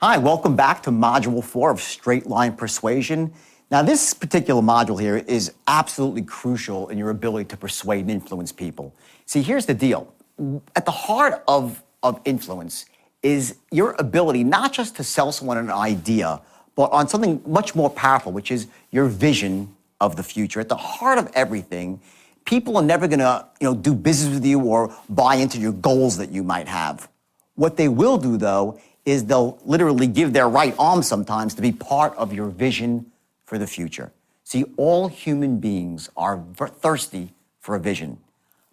Hi, welcome back to Module 4 of Straight Line Persuasion. Now, this particular module here is absolutely crucial in your ability to persuade and influence people. See, here's the deal. At the heart of influence is your ability not just to sell someone an idea, but on something much more powerful, which is your vision of the future. At the heart of everything, people are never going to, do business with you or buy into your goals that you might have. What they will do, though, is they'll literally give their right arm sometimes to be part of your vision for the future. See, all human beings are thirsty for a vision,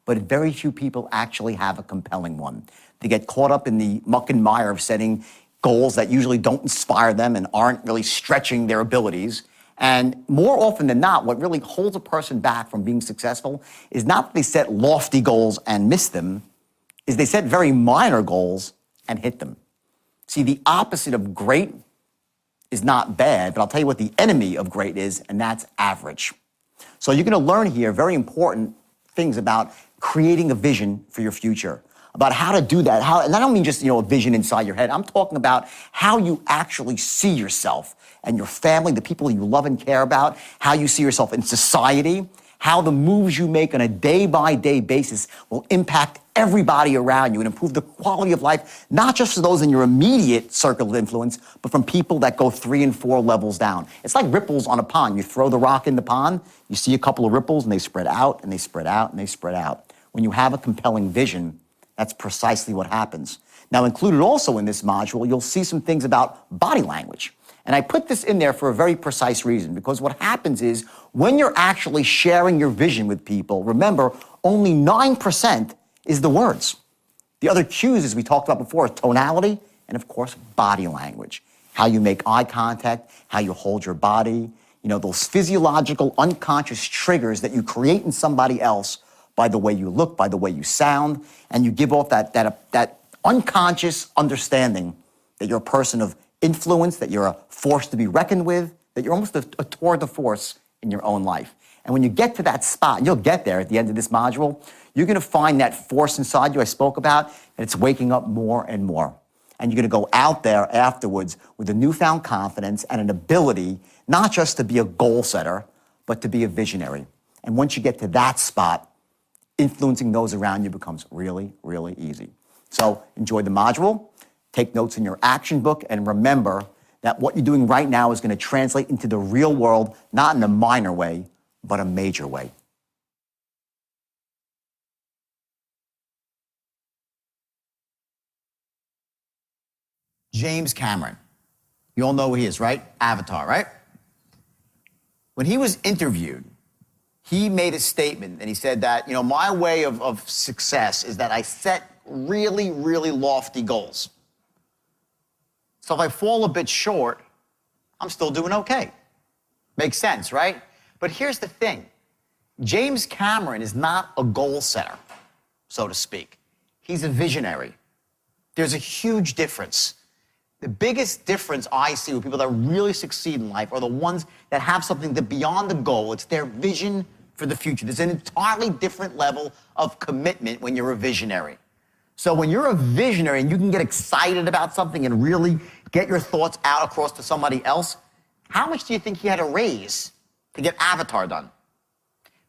but very few people actually have a compelling one. They get caught up in the muck and mire of setting goals that usually don't inspire them and aren't really stretching their abilities. And more often than not, what really holds a person back from being successful is not that they set lofty goals and miss them, is they set very minor goals and hit them. See, the opposite of great is not bad, but I'll tell you what the enemy of great is, and that's average. So you're going to learn here very important things about creating a vision for your future, about how to do that. And I don't mean just, a vision inside your head. I'm talking about how you actually see yourself and your family, the people you love and care about, how you see yourself in society, how the moves you make on a day-by-day basis will impact everybody around you and improve the quality of life, not just for those in your immediate circle of influence, but from people that go 3 and 4 levels down. It's like ripples on a pond. You throw the rock in the pond, you see a couple of ripples, and they spread out, and they spread out, and they spread out. When you have a compelling vision, that's precisely what happens. Now, included also in this module, you'll see some things about body language. And I put this in there for a very precise reason, because what happens is when you're actually sharing your vision with people, remember, only 9% is the words. The other cues, as we talked about before, are tonality and, of course, body language. How you make eye contact, how you hold your body, those physiological, unconscious triggers that you create in somebody else by the way you look, by the way you sound, and you give off that unconscious understanding that you're a person of influence, that you're a force to be reckoned with, that you're almost a tour de force in your own life. And when you get to that spot, and you'll get there at the end of this module, you're going to find that force inside you I spoke about, and it's waking up more and more. And you're going to go out there afterwards with a newfound confidence and an ability not just to be a goal setter, but to be a visionary. And once you get to that spot, influencing those around you becomes really, really easy. So enjoy the module. Take notes in your action book, and remember that what you're doing right now is going to translate into the real world, not in a minor way, but a major way. James Cameron. You all know who he is, right? Avatar, right? When he was interviewed, he made a statement, and he said that, my way of success is that I set really, really lofty goals. So if I fall a bit short, I'm still doing okay. Makes sense, right? But here's the thing. James Cameron is not a goal setter, so to speak. He's a visionary. There's a huge difference. The biggest difference I see with people that really succeed in life are the ones that have something that beyond the goal. It's their vision for the future. There's an entirely different level of commitment when you're a visionary. So when you're a visionary and you can get excited about something and really get your thoughts out across to somebody else, how much do you think he had to raise to get Avatar done?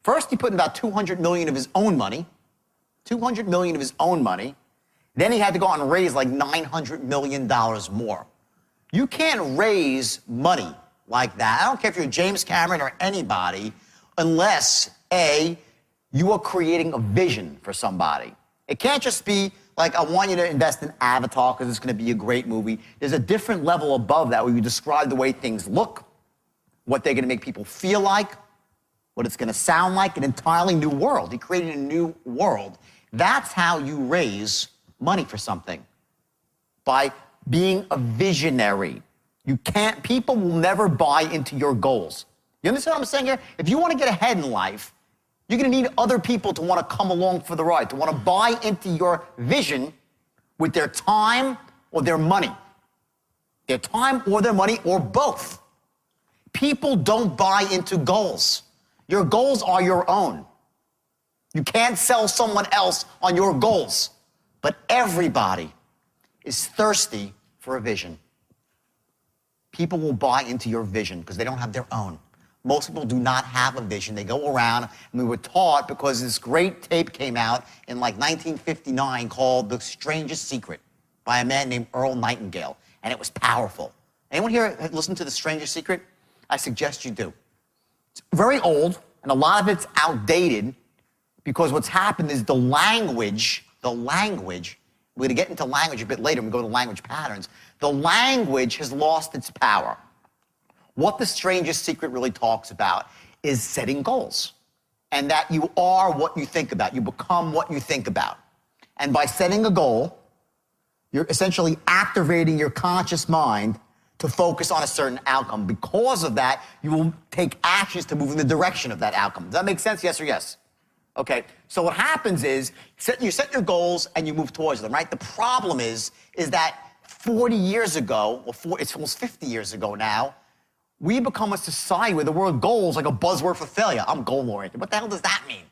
First, he put in about $200 million of his own money. $200 million of his own money. Then he had to go out and raise like $900 million more. You can't raise money like that. I don't care if you're James Cameron or anybody, unless, A, you are creating a vision for somebody. It can't just be like, I want you to invest in Avatar because it's going to be a great movie. There's a different level above that where you describe the way things look, what they're going to make people feel like, what it's going to sound like, an entirely new world. He created a new world. That's how you raise money for something, by being a visionary. People will never buy into your goals. You understand what I'm saying here? If you want to get ahead in life, you're going to need other people to want to come along for the ride, to want to buy into your vision with their time or their money. Their time or their money or both. People don't buy into goals. Your goals are your own. You can't sell someone else on your goals. But everybody is thirsty for a vision. people will buy into your vision because they don't have their own. Most people do not have a vision. They go around, and we were taught because this great tape came out in like 1959 called The Strangest Secret by a man named Earl Nightingale, and it was powerful. Anyone here listen to The Strangest Secret? I suggest you do. It's very old, and a lot of it's outdated because what's happened is the language, we're going to get into language a bit later when we go to language patterns. The language has lost its power. What The Strangest Secret really talks about is setting goals, and that you are what you think about. You become what you think about. And by setting a goal, you're essentially activating your conscious mind to focus on a certain outcome. Because of that, you will take actions to move in the direction of that outcome. Does that make sense? Yes or yes? Okay, so what happens is you set your goals and you move towards them, right? The problem is that 40 years ago, it's almost 50 years ago now, we become a society where the word goal is like a buzzword for failure. I'm goal-oriented. What the hell does that mean?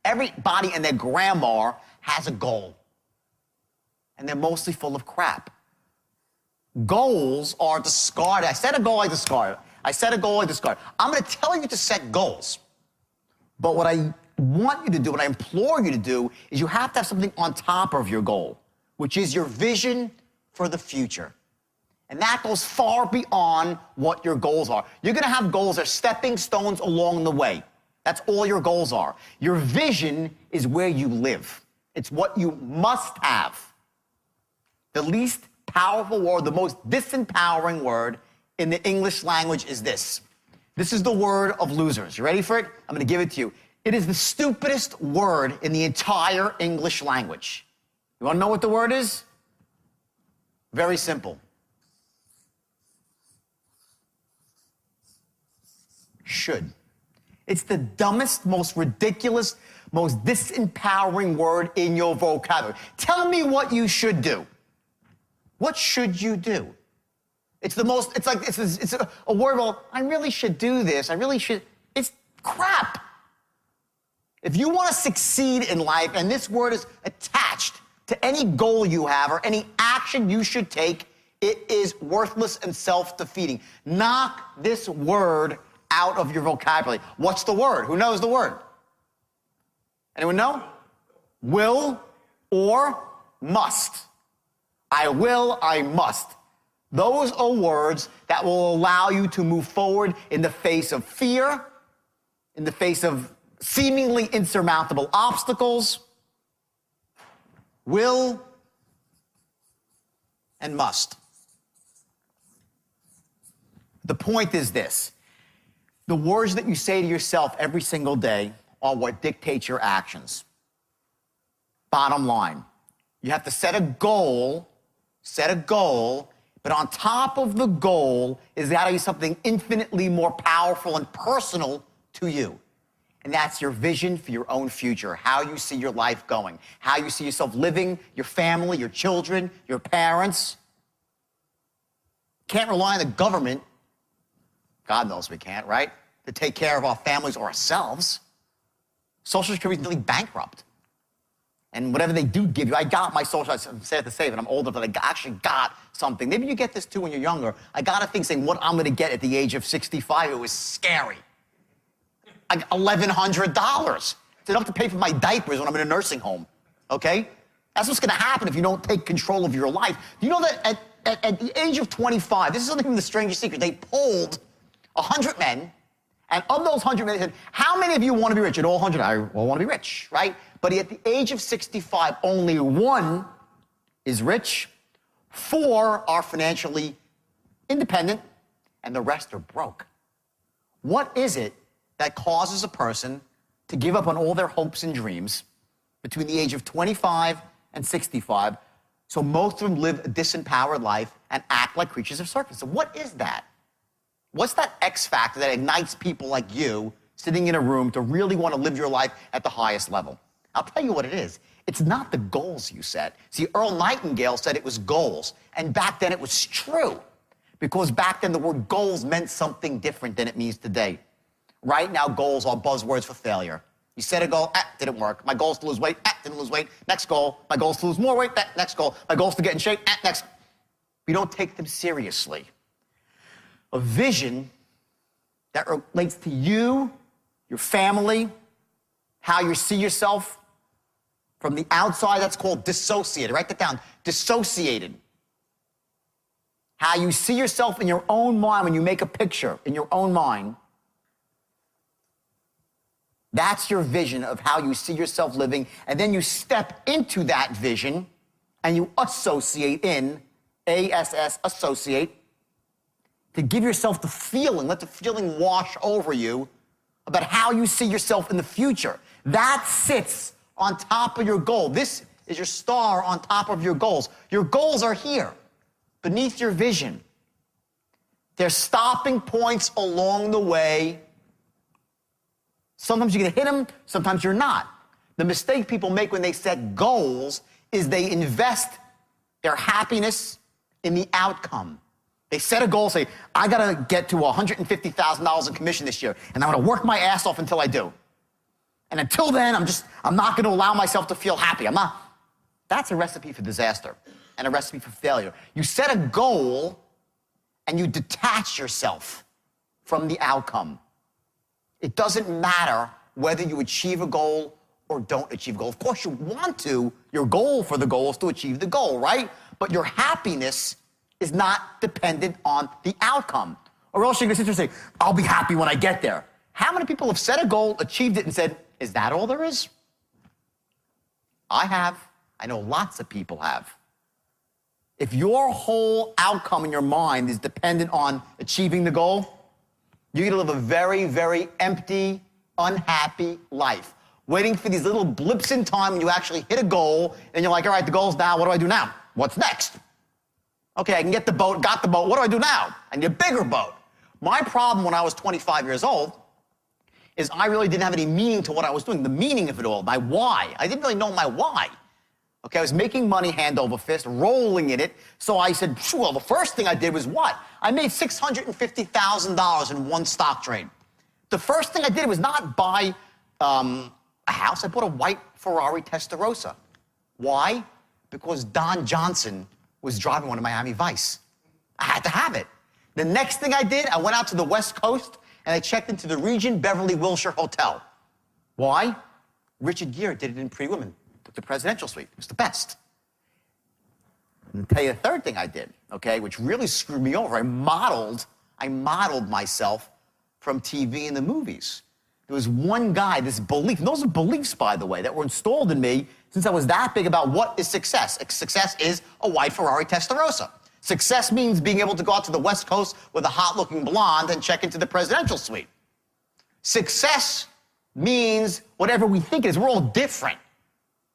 Everybody and their grandma has a goal, and they're mostly full of crap. Goals are discarded. I set a goal, I discard it. I set a goal, I discard it. I'm going to tell you to set goals, but what I want you to do, what I implore you to do, is you have to have something on top of your goal, which is your vision for the future. And that goes far beyond what your goals are. You're going to have goals that are stepping stones along the way. That's all your goals are. Your vision is where you live. It's what you must have. The least powerful word, the most disempowering word in the English language is this. This is the word of losers. You ready for it? I'm going to give it to you. It is the stupidest word in the entire English language. You want to know what the word is? Very simple. Should. It's the dumbest, most ridiculous, most disempowering word in your vocabulary. Tell me what you should do. What should you do? It's a word, well, I really should do this. I really should. It's crap. If you want to succeed in life, and this word is attached to any goal you have or any action you should take, it is worthless and self-defeating. Knock this word out of your vocabulary. What's the word? Who knows the word? Anyone know? Will or must. I will, I must. Those are words that will allow you to move forward in the face of fear, in the face of seemingly insurmountable obstacles. Will and must. The point is this. The words that you say to yourself every single day are what dictates your actions. Bottom line, you have to set a goal, but on top of the goal is got to be something infinitely more powerful and personal to you. And that's your vision for your own future, how you see your life going, how you see yourself living, your family, your children, your parents. Can't rely on the government, God knows we can't, right, to take care of our families or ourselves. Social Security is nearly bankrupt. And whatever they do give you, I got my social, I'm sad to say that I'm older, but I actually got something. Maybe you get this too when you're younger. I got a thing saying what I'm going to get at the age of 65. It was scary. Like $1,100. It's enough to pay for my diapers when I'm in a nursing home, okay? That's what's going to happen if you don't take control of your life. Do you know that at the age of 25, this is something from The Strangest Secret, they polled 100 men, and of those 100 men, they said, how many of you want to be rich? And all 100, I all want to be rich, right? But at the age of 65, only 1 is rich, 4 are financially independent, and the rest are broke. What is it that causes a person to give up on all their hopes and dreams between the age of 25 and 65, so most of them live a disempowered life and act like creatures of circus? So what is that? What's that X factor that ignites people like you sitting in a room to really want to live your life at the highest level? I'll tell you what it is. It's not the goals you set. See, Earl Nightingale said it was goals, and back then it was true, because back then the word goals meant something different than it means today. Right now, goals are buzzwords for failure. You set a goal, didn't work. My goal is to lose weight, didn't lose weight. Next goal, my goal is to lose more weight, next goal. My goal is to get in shape, next. We don't take them seriously. a vision that relates to you, your family, how you see yourself from the outside. That's called dissociated. Write that down. Dissociated. How you see yourself in your own mind when you make a picture in your own mind. That's your vision of how you see yourself living. And then you step into that vision and you associate in, ASS, associate, to give yourself the feeling, let the feeling wash over you about how you see yourself in the future. That sits on top of your goal. This is your star on top of your goals. Your goals are here, beneath your vision. They're stopping points along the way. Sometimes you're gonna hit them, sometimes you're not. The mistake people make when they set goals is they invest their happiness in the outcome. They set a goal, say, I gotta get to $150,000 in commission this year, and I'm gonna work my ass off until I do. And until then, I'm not gonna allow myself to feel happy. That's a recipe for disaster and a recipe for failure. You set a goal and you detach yourself from the outcome. It doesn't matter whether you achieve a goal or don't achieve a goal. Of course, you want to. Your goal for the goal is to achieve the goal, right? But your happiness is not dependent on the outcome. Or else you're gonna sit there and say, I'll be happy when I get there. How many people have set a goal, achieved it, and said, is that all there is? I have. I know lots of people have. If your whole outcome in your mind is dependent on achieving the goal, you're gonna live a very, very empty, unhappy life, waiting for these little blips in time when you actually hit a goal, and you're like, all right, the goal's now, what do I do now? What's next? Okay, I can get the boat, got the boat, what do I do now? I need a bigger boat. My problem when I was 25 years old is I really didn't have any meaning to what I was doing, the meaning of it all, my why. I didn't really know my why. Okay, I was making money hand over fist, rolling in it, so I said, well, the first thing I did was what? I made $650,000 in one stock trade. The first thing I did was not buy a house, I bought a white Ferrari Testarossa. Why? Because Don Johnson was driving one in Miami Vice. I had to have it. The next thing I did, I went out to the West Coast and I checked into the Regent Beverly Wilshire Hotel. Why? Richard Gere did it in Pretty Woman, took the presidential suite. It was the best. And I'll tell you the third thing I did, okay, which really screwed me over. I modeled myself from TV and the movies. There was one guy, this belief, and those are beliefs, by the way, that were installed in me since I was that big about what is success. Success is a white Ferrari Testarossa. Success means being able to go out to the West Coast with a hot-looking blonde and check into the presidential suite. Success means whatever we think it is. We're all different,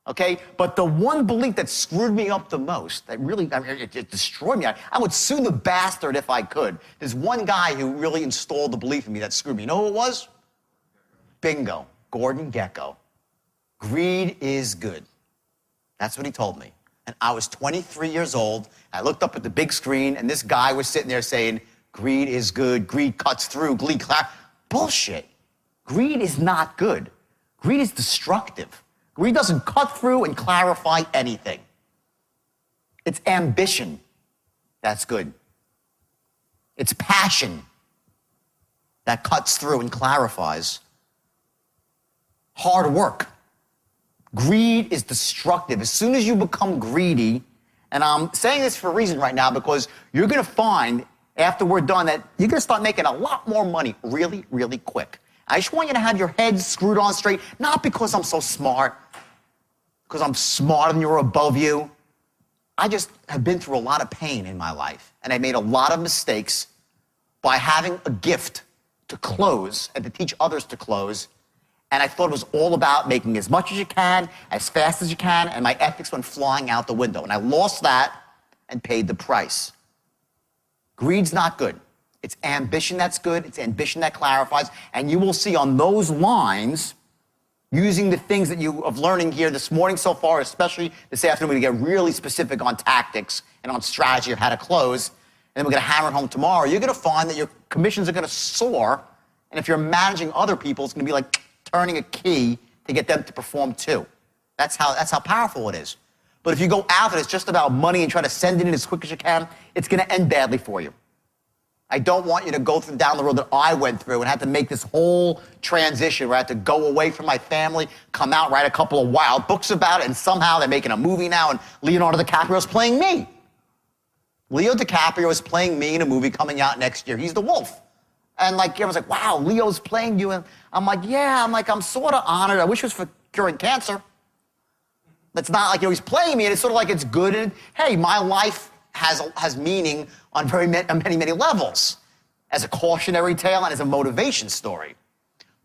okay? But the one belief that screwed me up the most, that really, it destroyed me. I would sue the bastard if I could. There's one guy who really installed the belief in me that screwed me. You know who it was? Bingo, Gordon Gekko. Greed is good. That's what he told me. And I was 23 years old. I looked up at the big screen, and this guy was sitting there saying, greed is good, greed cuts through, bullshit. Greed is not good. Greed is destructive. Greed doesn't cut through and clarify anything. It's ambition that's good. It's passion that cuts through and clarifies. Hard work. Greed is destructive. As soon as you become greedy, and I'm saying this for a reason right now because you're going to find after we're done that you're going to start making a lot more money really, really quick. I just want you to have your head screwed on straight, not because I'm so smart, because I'm smarter than you or above you. I just have been through a lot of pain in my life, and I made a lot of mistakes by having a gift to close and to teach others to close. And I thought it was all about making as much as you can, as fast as you can, and my ethics went flying out the window. And I lost that and paid the price. Greed's not good. It's ambition that's good. It's ambition that clarifies. And you will see on those lines, using the things that you have learning here this morning so far, especially this afternoon, we're going to get really specific on tactics and on strategy of how to close. And then we're going to hammer it home tomorrow. You're going to find that your commissions are going to soar. And if you're managing other people, it's going to be like turning a key to get them to perform too. That's how powerful it is. But if you go out and it's just about money and try to send it in as quick as you can, it's going to end badly for you. I don't want you to go down the road that I went through and had to make this whole transition where I had to go away from my family, come out, write a couple of wild books about it, and somehow they're making a movie now and Leonardo DiCaprio's playing me. Leo DiCaprio is playing me in a movie coming out next year. He's the wolf. And like, everyone's like, wow, Leo's playing you. And I'm like, yeah, I'm sort of honored. I wish it was for curing cancer. It's not like, he's playing me, and it's sort of like it's good. And hey, my life has meaning on many levels, as a cautionary tale and as a motivation story.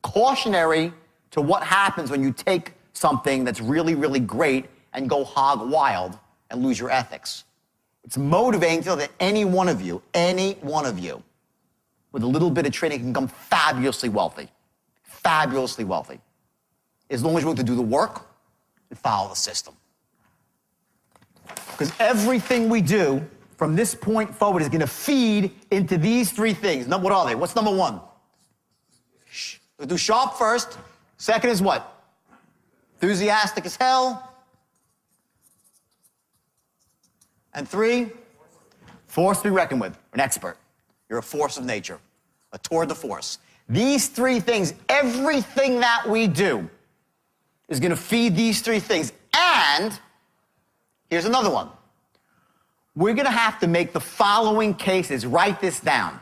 Cautionary to what happens when you take something that's really, really great and go hog wild and lose your ethics. It's motivating to know that any one of you, with a little bit of training can become fabulously wealthy. Fabulously wealthy. As long as you're willing to do the work and follow the system. Because everything we do from this point forward is going to feed into these three things. What are they? What's number one? We'll do sharp first. Second is what? Enthusiastic as hell. And three, force to be reckoned with. An expert. You're a force of nature. A tour de force. These three things, everything that we do is going to feed these three things. And here's another one. We're going to have to make the following cases. Write this down.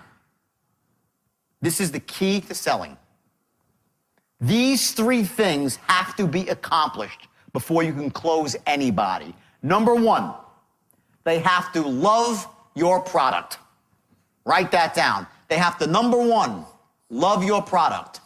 This is the key to selling. These three things have to be accomplished before you can close anybody. Number one, they have to love your product. Write that down. They have to, number one, love your product.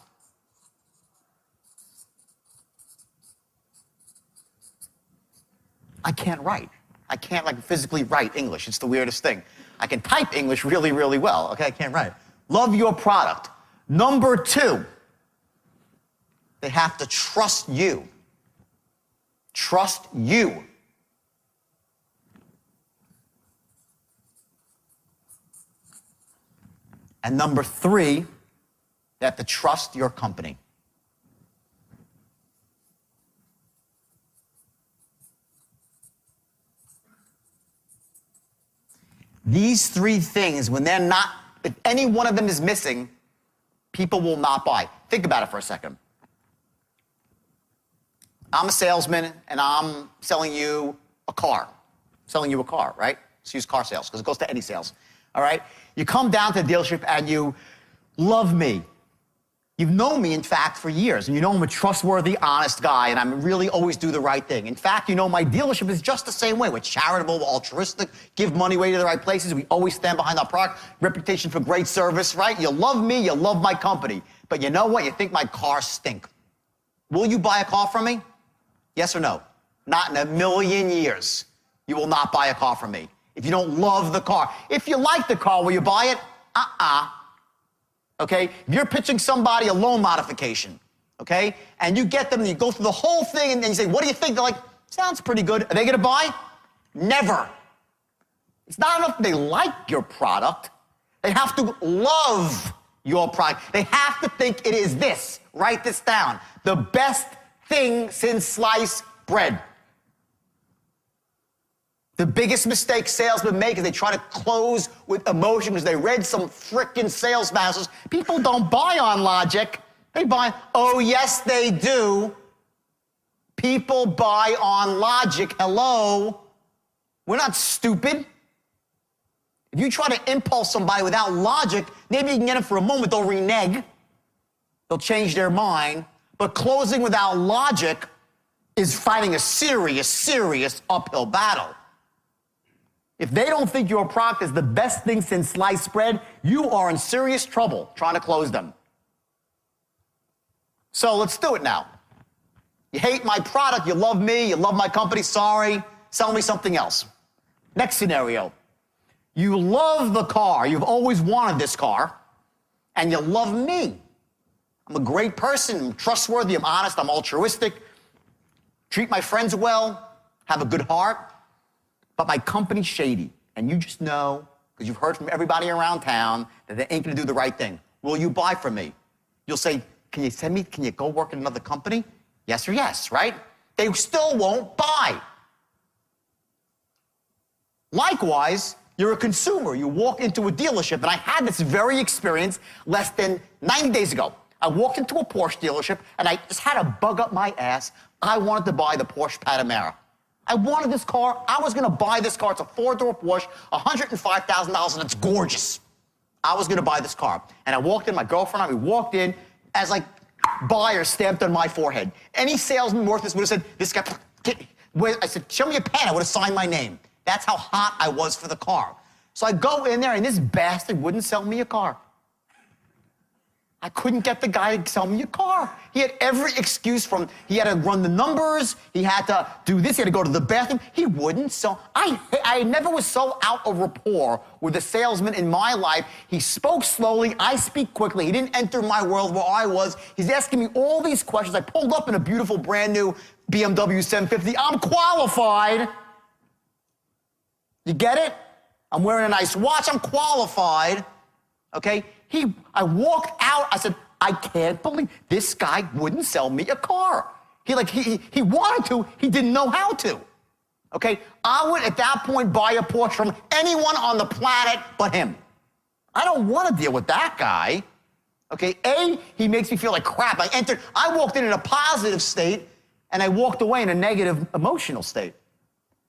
I can't write. I can't physically write English. It's the weirdest thing. I can type English really, really well. Okay, I can't write. Love your product. Number two, they have to trust you. Trust you. And number three, they have to trust your company. These three things, when they're not, if any one of them is missing, people will not buy. Think about it for a second. I'm a salesman, and I'm selling you a car. Right? Let's use car sales, because it goes to any sales. All right? You come down to the dealership, and you love me. You've known me, in fact, for years, and you know I'm a trustworthy, honest guy, and I really always do the right thing. In fact, you know my dealership is just the same way. We're charitable, we're altruistic, give money away to the right places. We always stand behind our product, reputation for great service, right? You love me, you love my company. But you know what? You think my cars stink. Will you buy a car from me? Yes or no? Not in a million years. You will not buy a car from me if you don't love the car. If you like the car, will you buy it? Okay? If you're pitching somebody a loan modification, okay, and you get them and you go through the whole thing and then you say, what do you think? They're like, sounds pretty good. Are they going to buy? Never. It's not enough they like your product. They have to love your product. They have to think it is this. Write this down. The best thing since sliced bread. The biggest mistake salesmen make is they try to close with emotion because they read some frickin' sales masters. People don't buy on logic. They buy, oh, yes, they do. People buy on logic. Hello? We're not stupid. If you try to impulse somebody without logic, maybe you can get them for a moment. They'll renege. They'll change their mind. But closing without logic is fighting a serious uphill battle. If they don't think your product is the best thing since sliced bread, you are in serious trouble trying to close them. So let's do it now. You hate my product, you love me, you love my company, sorry, sell me something else. Next scenario. You love the car, you've always wanted this car, and you love me. I'm a great person, I'm trustworthy, I'm honest, I'm altruistic, treat my friends well, have a good heart. But my company's shady, and you just know, because you've heard from everybody around town, that they ain't gonna do the right thing. Will you buy from me? You'll say, can you go work in another company? Yes or yes, right? They still won't buy. Likewise, You're a consumer. You walk into a dealership, and I had this very experience less than 90 days ago. I walked into a Porsche dealership, and I just had a bug up my ass. I wanted to buy the Porsche Panamera. I wanted this car. I was going to buy this car. It's a four-door Porsche, $105,000, and it's gorgeous. I was going to buy this car. And I walked in, my girlfriend and I, we walked in as like buyer stamped on my forehead. Any salesman worth this would have said, this guy, I said, show me a pen. I would have signed my name. That's how hot I was for the car. So I go in there, and this bastard wouldn't sell me a car. I couldn't get the guy to sell me a car. He had every excuse from, he had to run the numbers, he had to do this, he had to go to the bathroom. He wouldn't sell. I never was so out of rapport with a salesman in my life. He spoke slowly, I speak quickly. He didn't enter my world where I was. He's asking me all these questions. I pulled up in a beautiful brand new BMW 750. I'm qualified. You get it? I'm wearing a nice watch, I'm qualified. Okay? I walked out, I said, I can't believe this guy wouldn't sell me a car. He wanted to, he didn't know how to. Okay? I would, at that point, buy a Porsche from anyone on the planet but him. I don't want to deal with that guy. Okay? He makes me feel like crap. I walked in a positive state, and I walked away in a negative emotional state.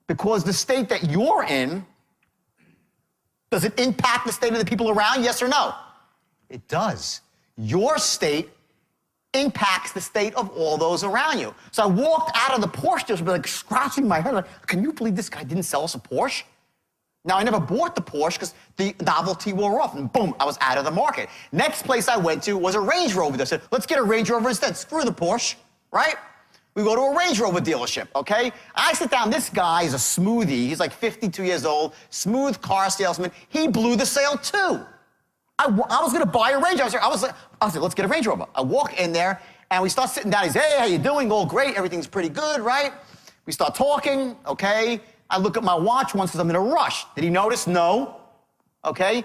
Because the state that you're in, does it impact the state of the people around you, yes or no? It does. Your state impacts the state of all those around you. So I walked out of the Porsche dealership, like scratching my head, like, can you believe this guy didn't sell us a Porsche? Now, I never bought the Porsche because the novelty wore off, and boom, I was out of the market. Next place I went to was a Range Rover. I said, let's get a Range Rover instead. Screw the Porsche, right? We go to a Range Rover dealership, okay? I sit down, this guy is a smoothie. He's like 52 years old, smooth car salesman. He blew the sale too. I was gonna buy a Range Rover. I was like, let's get a Range Rover. I walk in there, and we start sitting down. He's, hey, how you doing? All great, everything's pretty good, right? We start talking, okay? I look at my watch once because I'm in a rush. Did he notice? No, okay?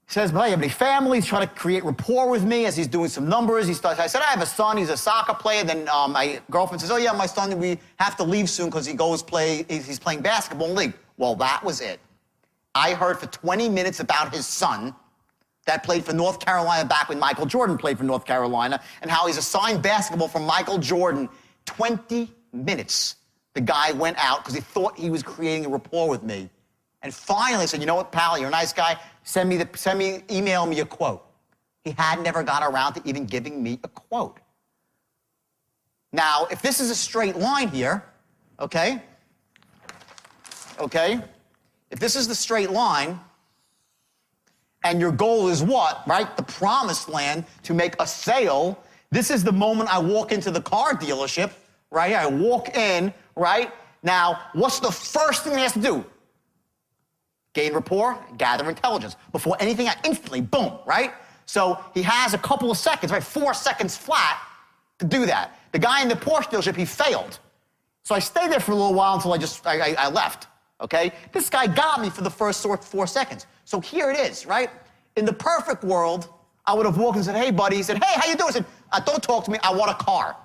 He says, well, you have any family? He's trying to create rapport with me as he's doing some numbers. I said, I have a son, he's a soccer player. Then my girlfriend says, oh yeah, my son, we have to leave soon because he's playing basketball in the league. Well, that was it. I heard for 20 minutes about his son that played for North Carolina back when Michael Jordan played for North Carolina, and how he's assigned basketball from Michael Jordan. 20 minutes. The guy went out because he thought he was creating a rapport with me. And finally said, you know what, pal, you're a nice guy. Email me a quote. He had never got around to even giving me a quote. Now, if this is a straight line here, okay? If this is the straight line, and your goal is what, right? The promised land, to make a sale. This is the moment I walk into the car dealership, right? I walk in, right? Now, what's the first thing he has to do? Gain rapport, gather intelligence. Before anything, I instantly, boom, right? So he has a couple of seconds, right? 4 seconds flat to do that. The guy in the Porsche dealership, he failed. So I stayed there for a little while until I left, okay? This guy got me for the first 4 seconds. So here it is, right? In the perfect world, I would have walked and said, hey, buddy. He said, hey, how you doing? I said, don't talk to me. I want a car.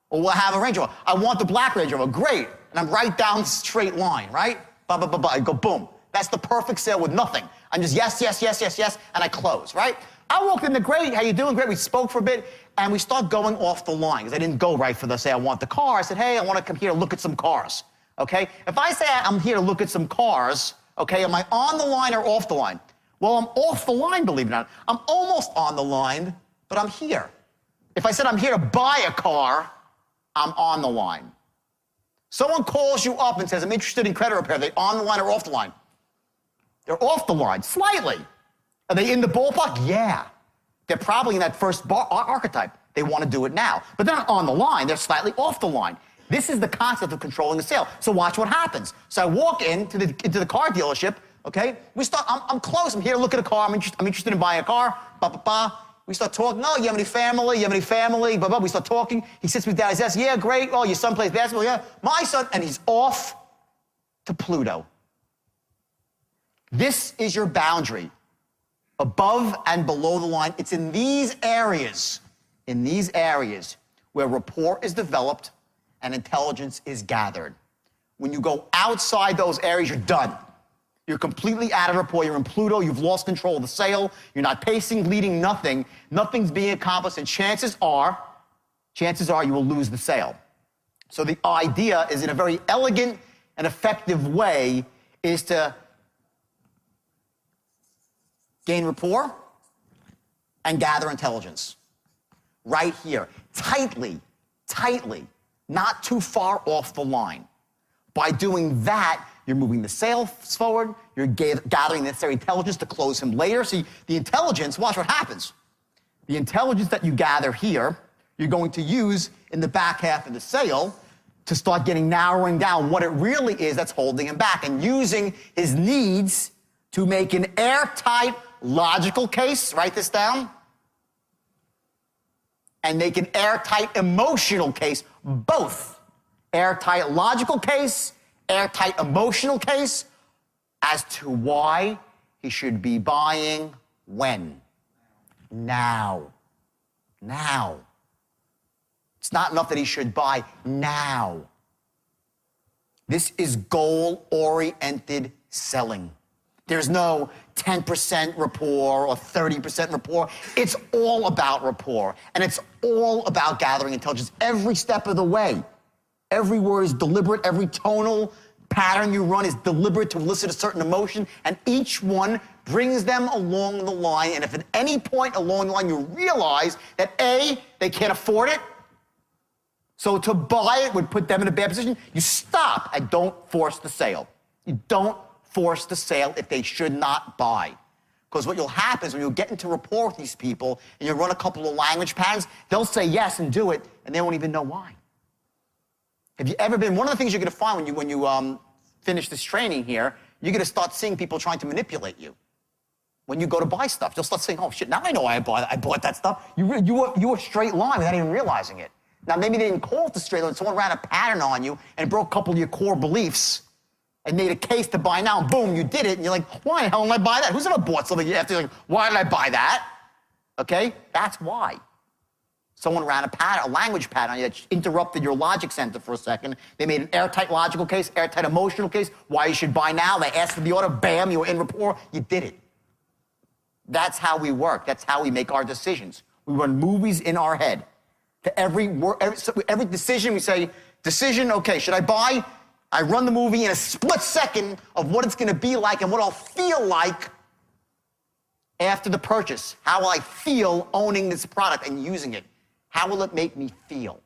Or we'll have a Range Rover. I want the black Range Rover. Great. And I'm right down the straight line, right? I go, boom. That's the perfect sale with nothing. I'm just yes, and I close, right? I walked in the great. How you doing? Great. We spoke for a bit, and we start going off the line because I didn't go right for the say I want the car. I said, hey, I want to come here to look at some cars, okay? If I say I'm here to look at some cars, okay, am I on the line or off the line? Well, I'm off the line, believe it or not. I'm almost on the line, but I'm here. If I said I'm here to buy a car, I'm on the line. Someone calls you up and says, I'm interested in credit repair. Are they on the line or off the line? They're off the line, slightly. Are they in the ballpark? Yeah. They're probably in that first archetype. They want to do it now. But they're not on the line. They're slightly off the line. This is the concept of controlling the sale. So watch what happens. So I walk into the car dealership, okay? I'm close. I'm here to look at a car. I'm interested in buying a car. We start talking. Oh, you have any family? You have any family? We start talking. He sits me down. He says, yeah, great. Oh, your son plays basketball? Yeah. My son. And he's off to Pluto. This is your boundary. Above and below the line. It's in these areas where rapport is developed and intelligence is gathered. When you go outside those areas, you're done. You're completely out of rapport. You're in Pluto. You've lost control of the sale. You're not pacing, leading, nothing. Nothing's being accomplished, and chances are you will lose the sale. So the idea is, in a very elegant and effective way, is to gain rapport and gather intelligence. Right here, tightly, not too far off the line. By doing that, you're moving the sales forward, you're gathering necessary intelligence to close him later. See, the intelligence, watch what happens. The intelligence that you gather here, you're going to use in the back half of the sale to start narrowing down what it really is that's holding him back, and using his needs to make an airtight, logical case, write this down, and make an airtight emotional case, both. Airtight logical case, airtight emotional case, as to why he should be buying when? Now. It's not enough that he should buy now. This is goal-oriented selling. There's no 10% rapport or 30% rapport. It's all about rapport, and it's all about gathering intelligence every step of the way. Every word is deliberate. Every tonal pattern you run is deliberate to elicit a certain emotion, and each one brings them along the line. And if at any point along the line you realize that A, they can't afford it, so to buy it would put them in a bad position, you stop and don't force the sale. You don't force the sale if they should not buy. Because what will happen is when you get into rapport with these people and you run a couple of language patterns, they'll say yes and do it, and they won't even know why. Have you ever been, one of the things you're going to find when you finish this training here, you're going to start seeing people trying to manipulate you. When you go to buy stuff, you'll start saying, oh shit, now I know why I bought that stuff. You were straight line without even realizing it. Now maybe they didn't call it the straight line, someone ran a pattern on you and broke a couple of your core beliefs and made a case to buy now, and boom, you did it, and you're like, why the hell did I buy that? Who's ever bought something after you're like, why did I buy that? Okay, that's why. Someone ran a language pattern on you that interrupted your logic center for a second. They made an airtight logical case, airtight emotional case, why you should buy now. They asked for the order, bam, you were in rapport, you did it. That's how we work. That's how we make our decisions. We run movies in our head. To every decision, we say, decision, okay, should I buy? I run the movie in a split second of what it's going to be like and what I'll feel like after the purchase. How will I feel owning this product and using it? How will it make me feel?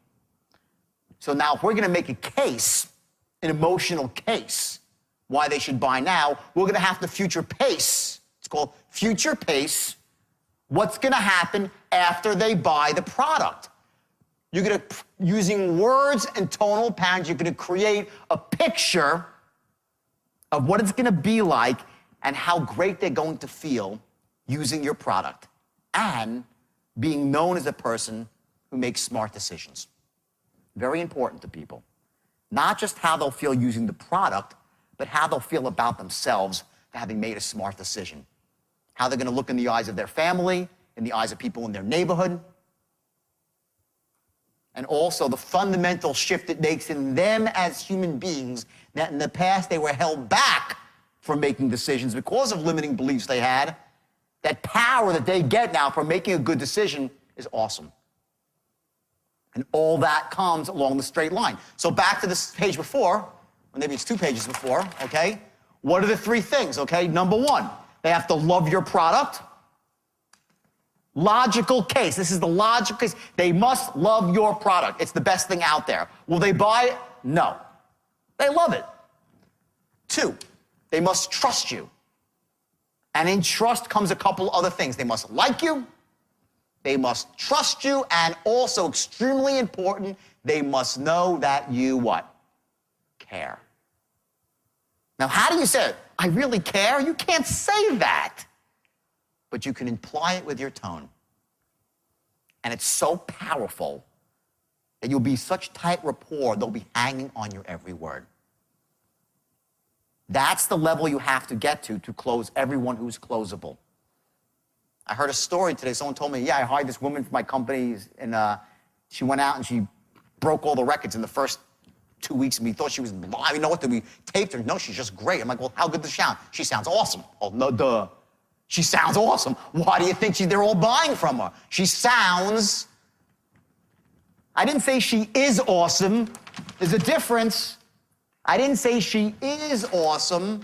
So now if we're going to make a case, an emotional case, why they should buy now, we're going to have to future pace. It's called future pace. What's going to happen after they buy the product? You're going to, using words and tonal patterns, you're going to create a picture of what it's going to be like and how great they're going to feel using your product and being known as a person who makes smart decisions. Very important to people. Not just how they'll feel using the product, but how they'll feel about themselves for having made a smart decision. How they're going to look in the eyes of their family, in the eyes of people in their neighborhood, and also the fundamental shift it makes in them as human beings, that in the past they were held back from making decisions because of limiting beliefs they had. That power that they get now from making a good decision is awesome. And all that comes along the straight line. So back to this page before, or maybe it's 2 pages before, okay? What are the 3 things, okay? Number 1, they have to love your product. Logical case. This is the logical case. They must love your product. It's the best thing out there. Will they buy it? No. They love it. 2, they must trust you. And in trust comes a couple other things. They must like you, they must trust you, and also extremely important, they must know that you what? Care. Now, how do you say it? I really care? You can't say that. But you can imply it with your tone. And it's so powerful that you'll be such tight rapport, they'll be hanging on your every word. That's the level you have to get to close everyone who's closable. I heard a story today. Someone told me, yeah, I hired this woman for my company, and she went out and she broke all the records in the first 2 weeks and we thought she was blind. You know what, we taped her. No, she's just great. I'm like, well, how good does she sound? She sounds awesome. Oh, no, duh. She sounds awesome. Why do you think they're all buying from her? She sounds... I didn't say she is awesome. There's a difference. I didn't say she is awesome.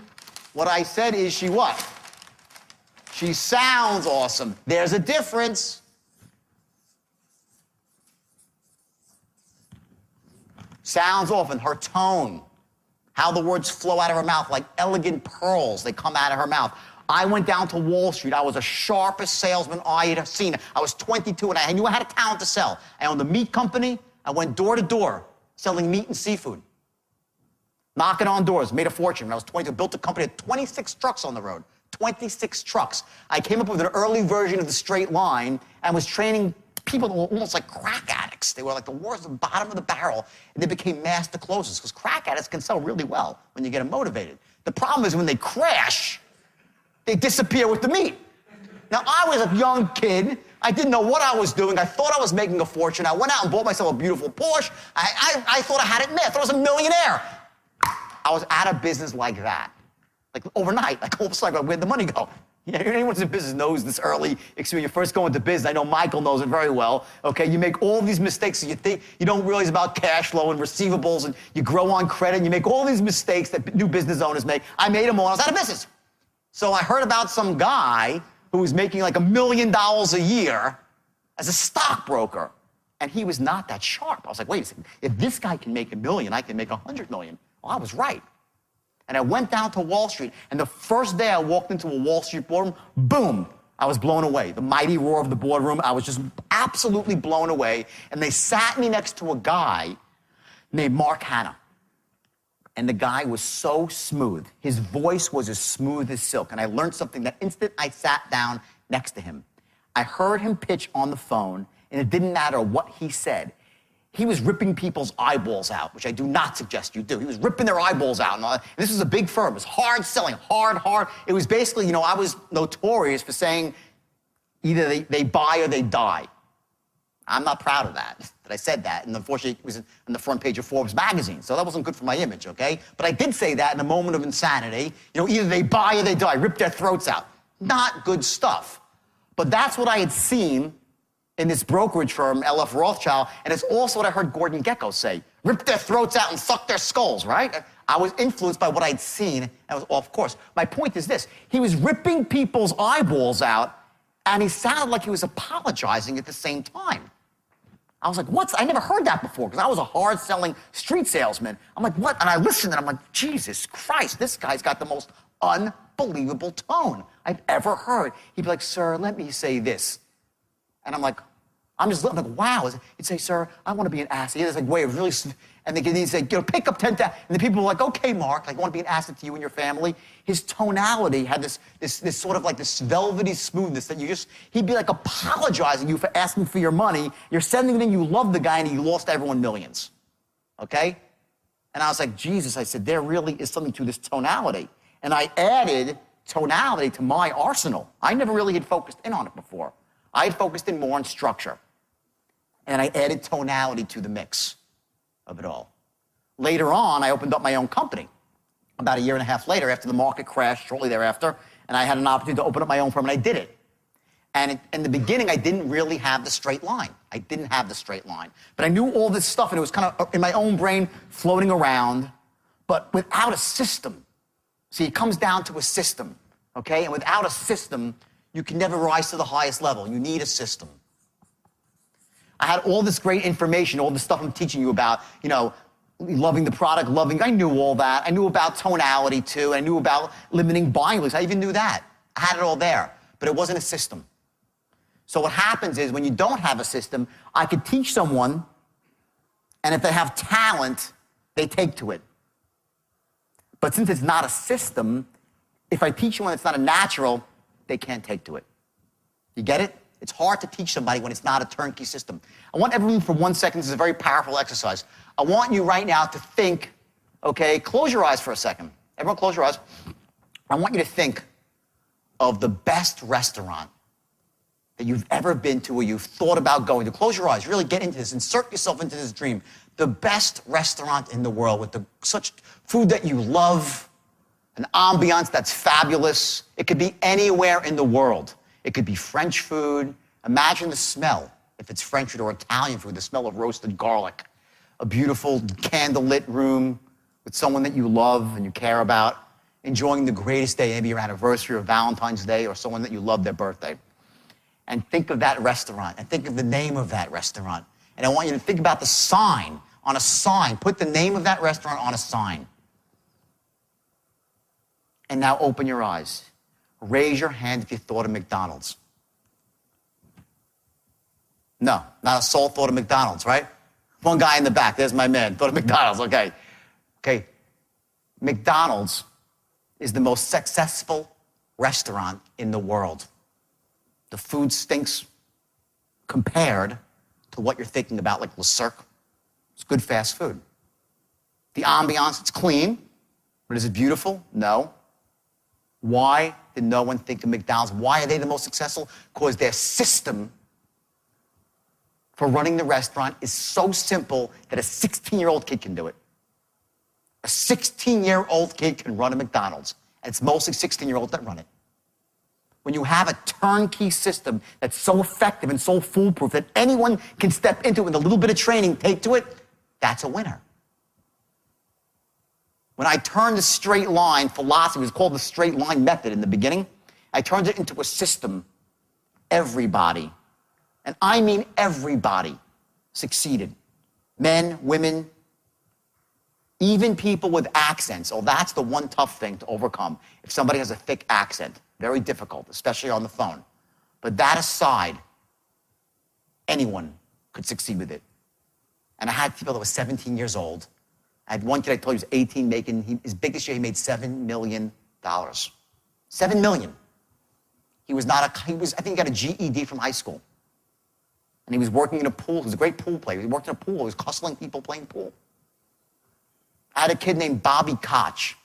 What I said is she what? She sounds awesome. There's a difference. Sounds often, her tone, how the words flow out of her mouth like elegant pearls. They come out of her mouth. I went down to Wall Street. I was the sharpest salesman I had seen. I was 22 and I knew I had a talent to sell. I owned a meat company. I went door to door selling meat and seafood. Knocking on doors, made a fortune. When I was 22, built a company with 26 trucks on the road. 26 trucks. I came up with an early version of the straight line and was training people that were almost like crack addicts. They were like the worst, the bottom of the barrel, and they became master closers because crack addicts can sell really well when you get them motivated. The problem is when they crash, they disappear with the meat. Now, I was a young kid. I didn't know what I was doing. I thought I was making a fortune. I went out and bought myself a beautiful Porsche. I thought I had it made. I thought I was a millionaire. I was out of business like that. Like overnight, like all of a sudden, where'd the money go? You know, anyone who's in business knows this early experience. When you first go into business, I know Michael knows it very well, okay? You make all these mistakes, so you think you don't realize about cash flow and receivables, and you grow on credit, and you make all these mistakes that new business owners make. I made them all, I was out of business. So I heard about some guy who was making like $1 million a year as a stockbroker, and he was not that sharp. I was like, wait a second, if this guy can make $1 million, I can make $100 million. Well, I was right. And I went down to Wall Street, and the first day I walked into a Wall Street boardroom, boom, I was blown away. The mighty roar of the boardroom, I was just absolutely blown away. And they sat me next to a guy named Mark Hanna. And the guy was so smooth. His voice was as smooth as silk. And I learned something that instant I sat down next to him. I heard him pitch on the phone, and it didn't matter what he said. He was ripping people's eyeballs out, which I do not suggest you do. He was ripping their eyeballs out. And this was a big firm. It was hard selling, hard. It was basically, you know, I was notorious for saying either they buy or they die. I'm not proud of that I said that. And unfortunately, it was on the front page of Forbes magazine. So that wasn't good for my image, okay? But I did say that in a moment of insanity. You know, either they buy or they die. Rip their throats out. Not good stuff. But that's what I had seen in this brokerage firm, LF Rothschild, and it's also what I heard Gordon Gekko say. Rip their throats out and suck their skulls, right? I was influenced by what I'd seen, and it was off course. My point is this. He was ripping people's eyeballs out, and he sounded like he was apologizing at the same time. I was like, what? I never heard that before, because I was a hard-selling street salesman. I'm like, what? And I listened, and I'm like, Jesus Christ, this guy's got the most unbelievable tone I've ever heard. He'd be like, sir, let me say this. And I'm like, I'm like, wow. He'd say, sir, I want to be an asset. He has a way of really, and he'd say, you know, pick up 10,000. And the people were like, okay, Mark, like, I want to be an asset to you and your family. His tonality had this sort of like this velvety smoothness that he'd be like apologizing to you for asking for your money. You're sending it in, you love the guy, and he lost everyone millions. Okay? And I was like, Jesus, I said, there really is something to this tonality. And I added tonality to my arsenal. I never really had focused in on it before. I had focused in more on structure. And I added tonality to the mix of it all. Later on, I opened up my own company. About 1.5 years later, after the market crashed, shortly thereafter, and I had an opportunity to open up my own firm, and I did it. And in the beginning, I didn't really have the straight line. I didn't have the straight line. But I knew all this stuff, and it was kind of in my own brain floating around, but without a system. See, it comes down to a system, okay? And without a system, you can never rise to the highest level. You need a system. I had all this great information, all the stuff I'm teaching you about, you know, loving the product, I knew all that. I knew about tonality too. I knew about limiting buying lists. I even knew that. I had it all there, but it wasn't a system. So what happens is when you don't have a system, I could teach someone, and if they have talent, they take to it. But since it's not a system, if I teach someone it's not a natural, they can't take to it. You get it? It's hard to teach somebody when it's not a turnkey system. I want everyone for 1 second, this is a very powerful exercise. I want you right now to think, okay, close your eyes for a second. Everyone close your eyes. I want you to think of the best restaurant that you've ever been to or you've thought about going to. Close your eyes, really get into this, insert yourself into this dream. The best restaurant in the world with such food that you love, an ambiance that's fabulous. It could be anywhere in the world. It could be French food. Imagine the smell, if it's French food or Italian food, the smell of roasted garlic. A beautiful candlelit room with someone that you love and you care about, enjoying the greatest day, maybe your anniversary or Valentine's Day, or someone that you love their birthday. And think of that restaurant and think of the name of that restaurant. And I want you to think about the sign, on a sign. Put the name of that restaurant on a sign. And now open your eyes. Raise your hand if you thought of McDonald's. No, not a soul thought of McDonald's, right? One guy in the back, there's my man, thought of McDonald's, okay. Okay, McDonald's is the most successful restaurant in the world. The food stinks compared to what you're thinking about, like Le Cirque. It's good fast food. The ambiance, it's clean, but is it beautiful? No. Why did no one think of McDonald's? Why are they the most successful? Because their system for running the restaurant is so simple that a 16-year-old kid can do it. A 16-year-old kid can run a McDonald's, and it's mostly 16-year-olds that run it. When you have a turnkey system that's so effective and so foolproof that anyone can step into it with a little bit of training, take to it, that's a winner. When I turned the straight line philosophy, it was called the straight line method in the beginning, I turned it into a system. Everybody, and I mean everybody, succeeded. Men, women, even people with accents. Oh, that's the one tough thing to overcome. If somebody has a thick accent, very difficult, especially on the phone. But that aside, anyone could succeed with it. And I had people that were 17 years old. I had one kid I told you was 18, his biggest year, he made $7 million. $7 million. I think he got a GED from high school. And he was working in a pool. He was a great pool player. He worked in a pool. He was hustling people playing pool. I had a kid named Bobby Koch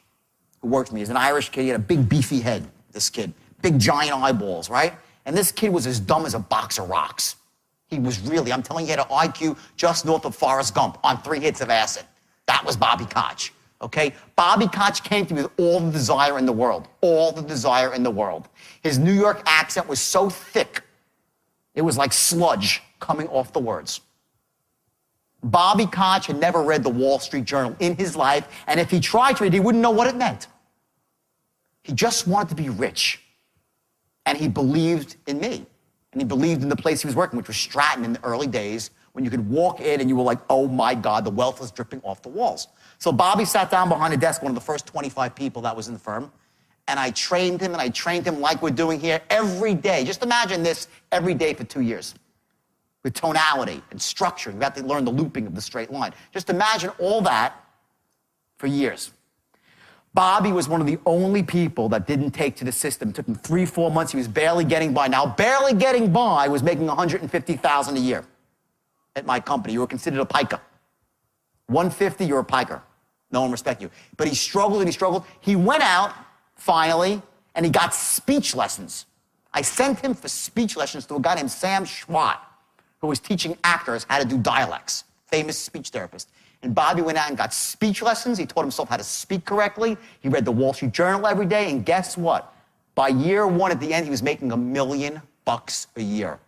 who worked for me. He's an Irish kid. He had a big, beefy head, this kid. Big, giant eyeballs, right? And this kid was as dumb as a box of rocks. He was really, I'm telling you, he had an IQ just north of Forrest Gump on 3 hits of acid. That was Bobby Koch, okay? Bobby Koch came to me with all the desire in the world. All the desire in the world. His New York accent was so thick, it was like sludge coming off the words. Bobby Koch had never read the Wall Street Journal in his life, and if he tried to read it, he wouldn't know what it meant. He just wanted to be rich, and he believed in me, and he believed in the place he was working, which was Stratton in the early days, when you could walk in and you were like, oh my God, the wealth was dripping off the walls. So Bobby sat down behind a desk, one of the first 25 people that was in the firm, and I trained him like we're doing here every day. Just imagine this every day for 2 years. With tonality and structure. You have to learn the looping of the straight line. Just imagine all that for years. Bobby was one of the only people that didn't take to the system. It took him 3-4 months. He was barely getting by. Now, barely getting by was making $150,000 a year at my company. You were considered a piker. 150, you're a piker. No one respect you. But he struggled and he struggled. He went out, finally, and he got speech lessons. I sent him for speech lessons to a guy named Sam Schwat, who was teaching actors how to do dialects, famous speech therapist. And Bobby went out and got speech lessons. He taught himself how to speak correctly. He read the Wall Street Journal every day. And guess what? By year one, at the end, he was making $1 million a year.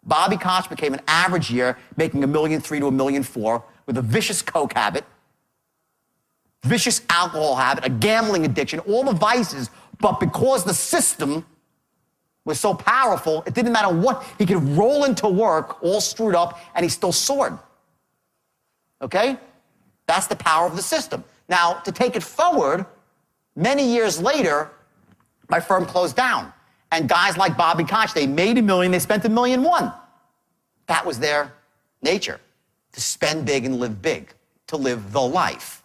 Bobby Koch became an average year, making $1.3 million to $1.4 million with a vicious coke habit, vicious alcohol habit, a gambling addiction, all the vices. But because the system was so powerful, it didn't matter what, he could roll into work all screwed up and he still soared. Okay? That's the power of the system. Now, to take it forward, many years later, my firm closed down. And guys like Bobby Koch, they made $1 million, they spent $1.1 million. That was their nature, to spend big and live big, to live the life.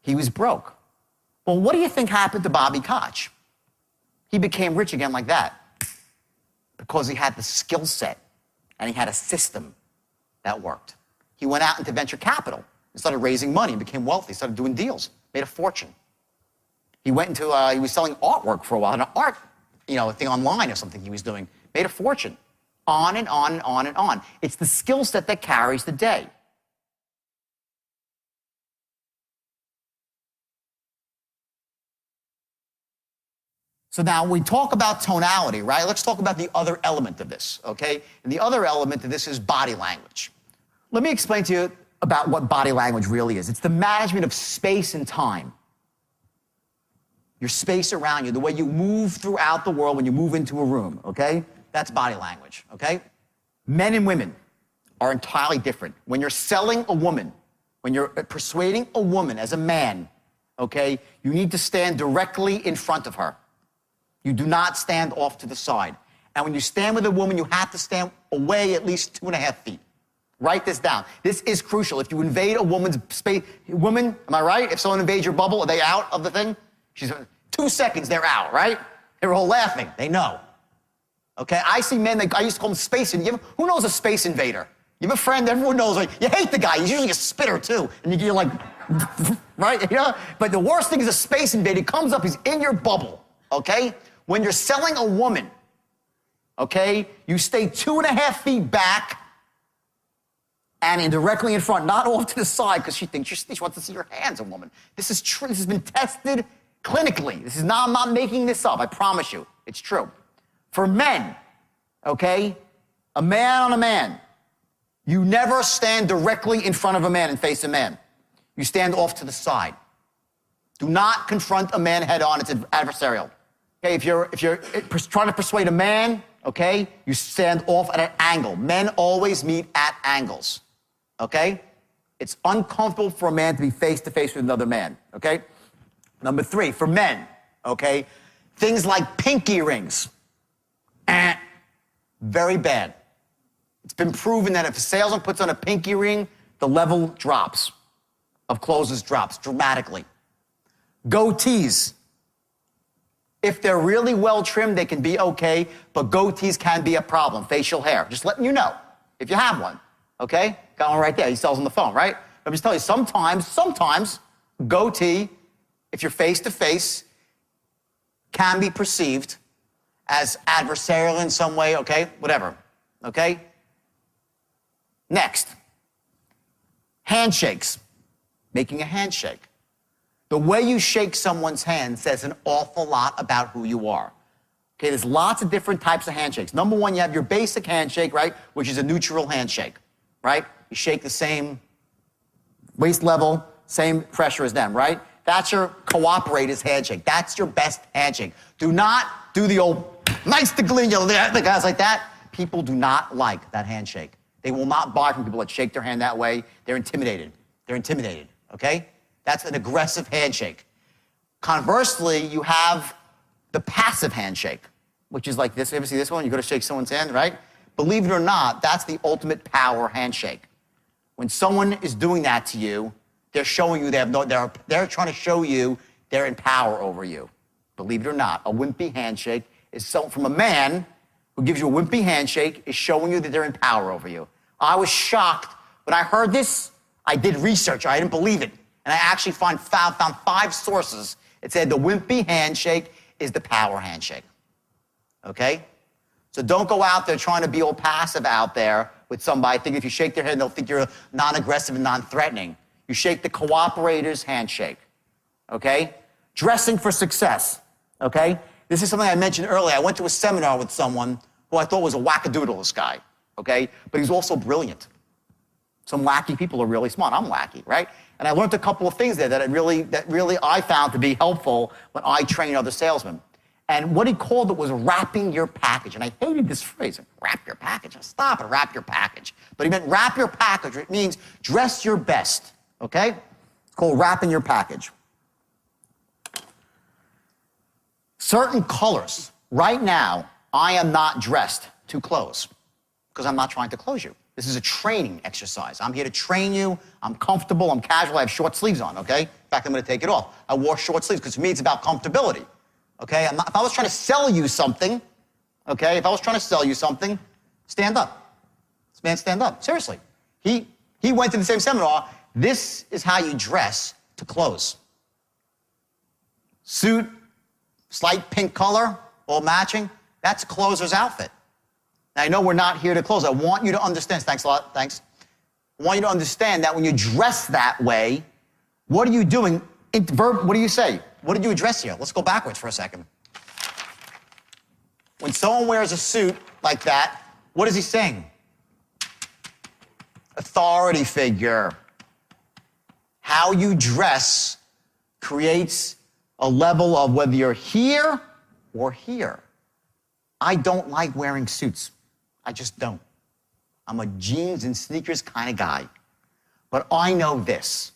He was broke. Well, what do you think happened to Bobby Koch? He became rich again like that because he had the skill set and he had a system that worked. He went out into venture capital and started raising money and became wealthy, started doing deals, made a fortune. He went into, he was selling artwork for a while, an art a thing online or something he was doing. Made a fortune. On and on and on and on. It's the skill set that carries the day. So now we talk about tonality, right? Let's talk about the other element of this, okay? And the other element of this is body language. Let me explain to you about what body language really is. It's the management of space and time. Your space around you, the way you move throughout the world when you move into a room, okay? That's body language, okay? Men and women are entirely different. When you're selling a woman, when you're persuading a woman as a man, okay, you need to stand directly in front of her. You do not stand off to the side. And when you stand with a woman, you have to stand away at least 2.5 feet. Write this down. This is crucial. If you invade a woman's space, woman, am I right? If someone invades your bubble, are they out of the thing? 2 seconds, they're out, right? They're all laughing. They know. Okay, I see men, I used to call them space invaders. Who knows a space invader? You have a friend, everyone knows, like, you hate the guy, he's usually a spitter too. And you're like, right? But the worst thing is a space invader. He comes up, he's in your bubble, okay? When you're selling a woman, okay, you stay 2.5 feet back and directly in front, not off to the side, because she thinks she wants to see your hands, a woman. This is true. This has been tested clinically. I'm not making this up. I promise you. It's true. For men, okay, a man on a man, you never stand directly in front of a man and face a man. You stand off to the side. Do not confront a man head on. It's adversarial. Okay, if you're trying to persuade a man, okay, you stand off at an angle. Men always meet at angles, okay? It's uncomfortable for a man to be face-to-face with another man, okay? Number 3, for men, okay, things like pinky rings. Very bad. It's been proven that if a salesman puts on a pinky ring, the level drops of closes drops dramatically. Goatees. If they're really well trimmed, they can be okay, but goatees can be a problem. Facial hair. Just letting you know if you have one, okay? Got one right there. He sells on the phone, right? I'm just telling you, sometimes goatee, if you're face-to-face, can be perceived as adversarial in some way, okay? Whatever, okay? Next, handshakes. Making a handshake. The way you shake someone's hand says an awful lot about who you are. Okay, there's lots of different types of handshakes. Number 1, you have your basic handshake, right? Which is a neutral handshake, right? You shake the same waist level, same pressure as them, right? That's your cooperator's handshake. That's your best handshake. Do not do the old nice to glean, the guys like that. People do not like that handshake. They will not buy from people that shake their hand that way. They're intimidated. They're intimidated, okay? That's an aggressive handshake. Conversely, you have the passive handshake, which is like this. You ever see this one? You go to shake someone's hand, right? Believe it or not, that's the ultimate power handshake. When someone is doing that to you, they're showing you they're trying to show you they're in power over you. Believe it or not, a wimpy handshake is from a man who gives you a wimpy handshake is showing you that they're in power over you. I was shocked when I heard this. I did research. I didn't believe it. And I actually found 5 sources. It said the wimpy handshake is the power handshake. Okay? So don't go out there trying to be all passive out there with somebody. Think if you shake their hand, they'll think you're non-aggressive and non-threatening. You shake the cooperator's handshake. Okay? Dressing for success. Okay? This is something I mentioned earlier. I went to a seminar with someone who I thought was a wackadoodle, this guy. Okay? But he's also brilliant. Some wacky people are really smart. I'm wacky, right? And I learned a couple of things there that really I found to be helpful when I train other salesmen. And what he called it was wrapping your package. And I hated this phrase, wrap your package. Stop it, wrap your package. But he meant wrap your package. It means dress your best, okay? It's called wrapping your package. Certain colors. Right now, I am not dressed to close because I'm not trying to close you. This is a training exercise. I'm here to train you. I'm comfortable. I'm casual. I have short sleeves on, okay? In fact, I'm going to take it off. I wore short sleeves because for me, it's about comfortability, okay? If I was trying to sell you something, okay, stand up. This man, stand up. Seriously. He went to the same seminar. This is how you dress to close. Suit, slight pink color, all matching. That's a closer's outfit. Now, I know we're not here to close. I want you to understand. Thanks a lot. Thanks. I want you to understand that when you dress that way, what are you doing? What do you say? What did you address here? Let's go backwards for a second. When someone wears a suit like that, what is he saying? Authority figure. How you dress creates a level of whether you're here or here. I don't like wearing suits. I just don't. I'm a jeans and sneakers kind of guy. But I know this.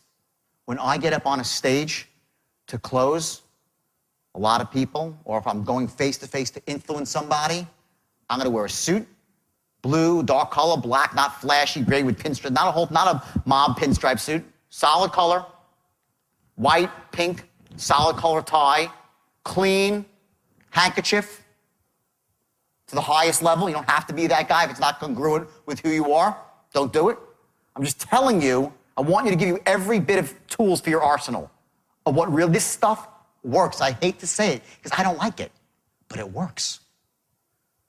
When I get up on a stage to close a lot of people, or if I'm going face-to-face to influence somebody, I'm going to wear a suit, blue, dark color, black, not flashy, gray with pinstripe, not a mob pinstripe suit, solid color, white, pink, solid color tie, clean, handkerchief to the highest level. You don't have to be that guy if it's not congruent with who you are. Don't do it. I'm just telling you, I want you to give you every bit of tools for your arsenal of what really, this stuff works. I hate to say it because I don't like it, but it works.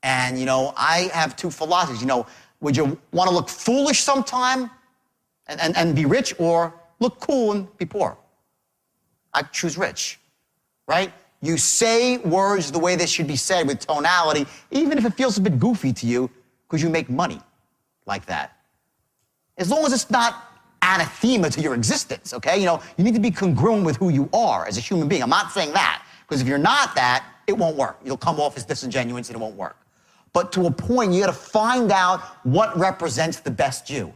And, I have two philosophies. Would you want to look foolish sometime and be rich, or look cool and be poor? I choose rich, right? You say words the way they should be said with tonality, even if it feels a bit goofy to you, because you make money like that. As long as it's not anathema to your existence, okay? You need to be congruent with who you are as a human being. I'm not saying that, because if you're not that, it won't work. You'll come off as disingenuous and it won't work. But to a point, you got to find out what represents the best you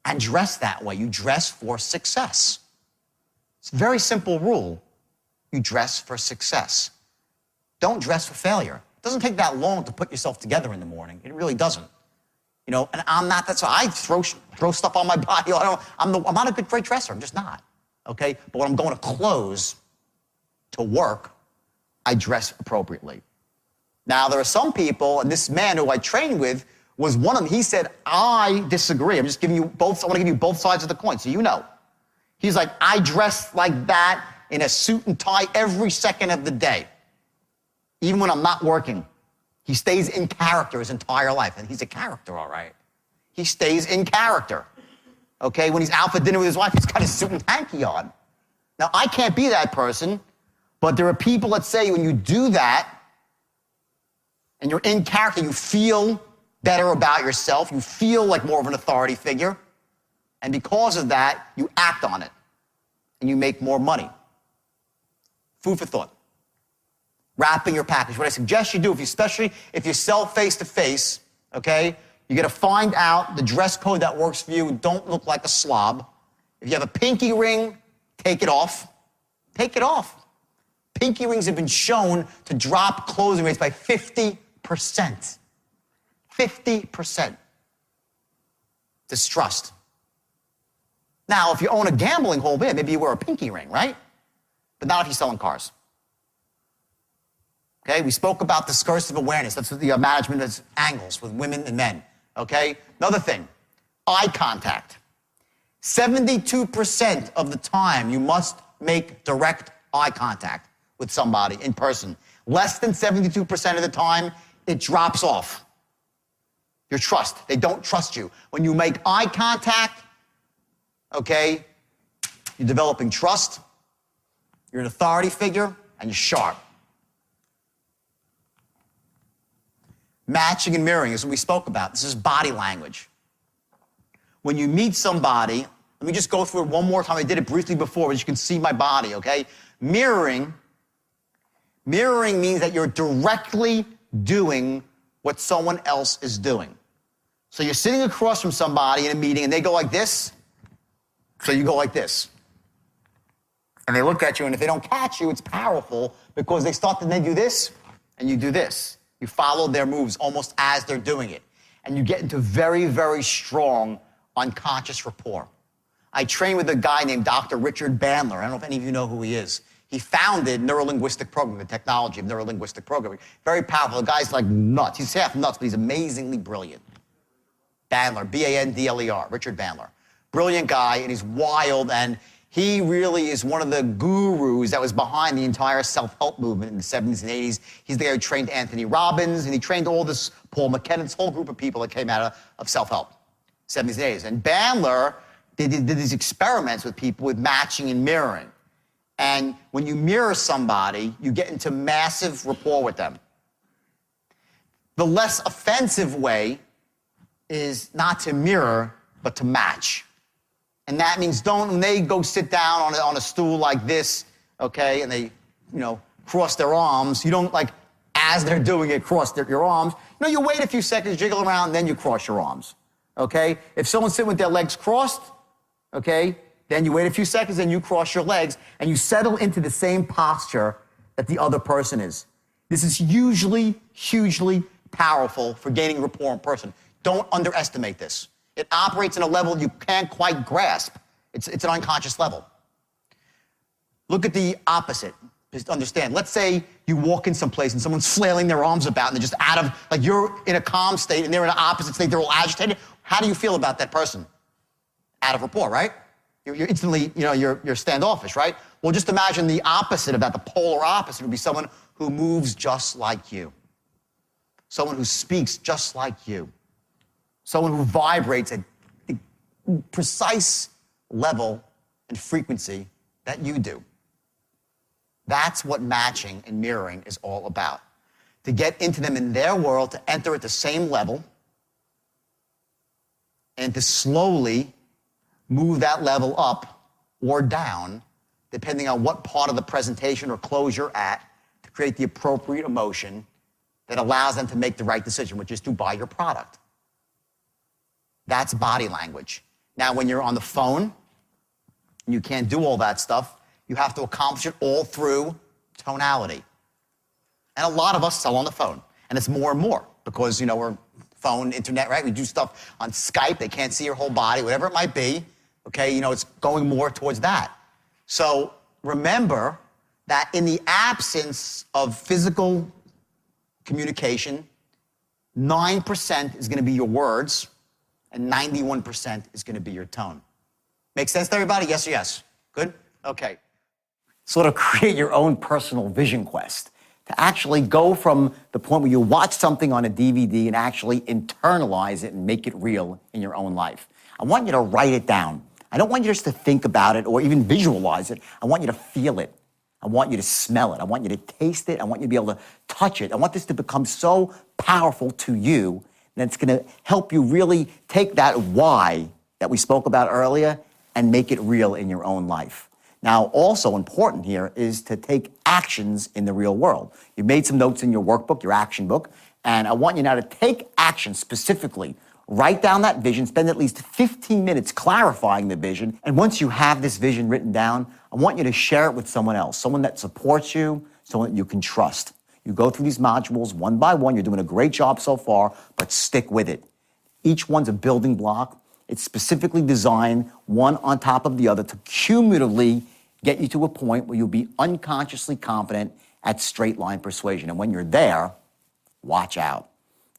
and dress that way. You dress for success. It's a very simple rule. You dress for success. Don't dress for failure. It doesn't take that long to put yourself together in the morning. It really doesn't. And I'm not that, so I throw stuff on my body. I'm not a great dresser. I'm just not, okay? But when I'm going to close to work, I dress appropriately. Now, there are some people, and this man who I trained with was one of them. He said, I disagree. I'm just giving you both, I want to give you both sides of the coin, so you know. He's like, I dress like that in a suit and tie every second of the day, even when I'm not working. He stays in character his entire life, and he's a character, all right. He stays in character, okay? When he's out for dinner with his wife, he's got his suit and hanky on. Now, I can't be that person, but there are people that say when you do that, and you're in character, you feel better about yourself, you feel like more of an authority figure, and because of that, you act on it, and you make more money. Food for thought. Wrapping your package. What I suggest you do, especially if you sell face-to-face, okay, you got to find out the dress code that works for you. Don't look like a slob. If you have a pinky ring, take it off. Take it off. Pinky rings have been shown to drop closing rates by 50%. 50%. Distrust. Now, if you own a gambling hall, maybe you wear a pinky ring, right? But not if you're selling cars. Okay, we spoke about discursive awareness. That's what the management is, angles with women and men. Okay, another thing, eye contact. 72% of the time you must make direct eye contact with somebody in person. Less than 72% of the time, it drops off. Your trust, they don't trust you. When you make eye contact, okay, you're developing trust, you're an authority figure, and you're sharp. Matching and mirroring is what we spoke about. This is body language. When you meet somebody, let me just go through it one more time. I did it briefly before, but you can see my body, okay? Mirroring means that you're directly doing what someone else is doing. So you're sitting across from somebody in a meeting, and they go like this, so you go like this. And they look at you, and if they don't catch you, it's powerful because they start to then do this, and you do this. You follow their moves almost as they're doing it. And you get into very, very strong unconscious rapport. I trained with a guy named Dr. Richard Bandler. I don't know if any of you know who he is. He founded neurolinguistic programming, the technology of neurolinguistic programming. Very powerful. The guy's like nuts. He's half nuts, but he's amazingly brilliant. Bandler, B-A-N-D-L-E-R, Richard Bandler. Brilliant guy, and he's wild, and He really is one of the gurus that was behind the entire self-help movement in the 70s and 80s. He's the guy who trained Anthony Robbins, and he trained all this Paul McKenna, this whole group of people that came out of self-help, 70s and 80s. And Bandler did these experiments with people with matching and mirroring. And when you mirror somebody, you get into massive rapport with them. The less offensive way is not to mirror, but to match. And that means when they go sit down on a stool like this, okay, and they, cross their arms, you don't as they're doing it, cross your arms. You wait a few seconds, jiggle around, and then you cross your arms, okay? If someone's sitting with their legs crossed, okay, then you wait a few seconds and you cross your legs and you settle into the same posture that the other person is. This is usually hugely powerful for gaining rapport in person. Don't underestimate this. It operates in a level you can't quite grasp. It's an unconscious level. Look at the opposite. Just understand. Let's say you walk in someplace and someone's flailing their arms about and they're just out of, you're in a calm state and they're in an opposite state, they're all agitated. How do you feel about that person? Out of rapport, right? You're instantly, you're standoffish, right? Well, just imagine the opposite of that. The polar opposite would be someone who moves just like you. Someone who speaks just like you. Someone who vibrates at the precise level and frequency that you do. That's what matching and mirroring is all about. To get into them in their world, to enter at the same level, and to slowly move that level up or down, depending on what part of the presentation or close you're at, to create the appropriate emotion that allows them to make the right decision, which is to buy your product. That's body language. Now, when you're on the phone, and you can't do all that stuff, you have to accomplish it all through tonality. And a lot of us sell on the phone, and it's more and more because, we're phone, internet, right? We do stuff on Skype. They can't see your whole body, whatever it might be. Okay, it's going more towards that. So remember that in the absence of physical communication, 9% is going to be your words, and 91% is going to be your tone. Make sense to everybody? Yes or yes? Good? Okay. Sort of create your own personal vision quest to actually go from the point where you watch something on a DVD and actually internalize it and make it real in your own life. I want you to write it down. I don't want you just to think about it or even visualize it. I want you to feel it. I want you to smell it. I want you to taste it. I want you to be able to touch it. I want this to become so powerful to you that it's going to help you really take that why that we spoke about earlier and make it real in your own life. Now, also important here is to take actions in the real world. You made some notes in your workbook, your action book, and I want you now to take action specifically. Write down that vision, spend at least 15 minutes clarifying the vision, and once you have this vision written down, I want you to share it with someone else, someone that supports you, someone that you can trust. You go through these modules one by one. You're doing a great job so far, but stick with it. Each one's a building block. It's specifically designed, one on top of the other, to cumulatively get you to a point where you'll be unconsciously confident at straight line persuasion. And when you're there, watch out.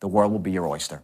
The world will be your oyster.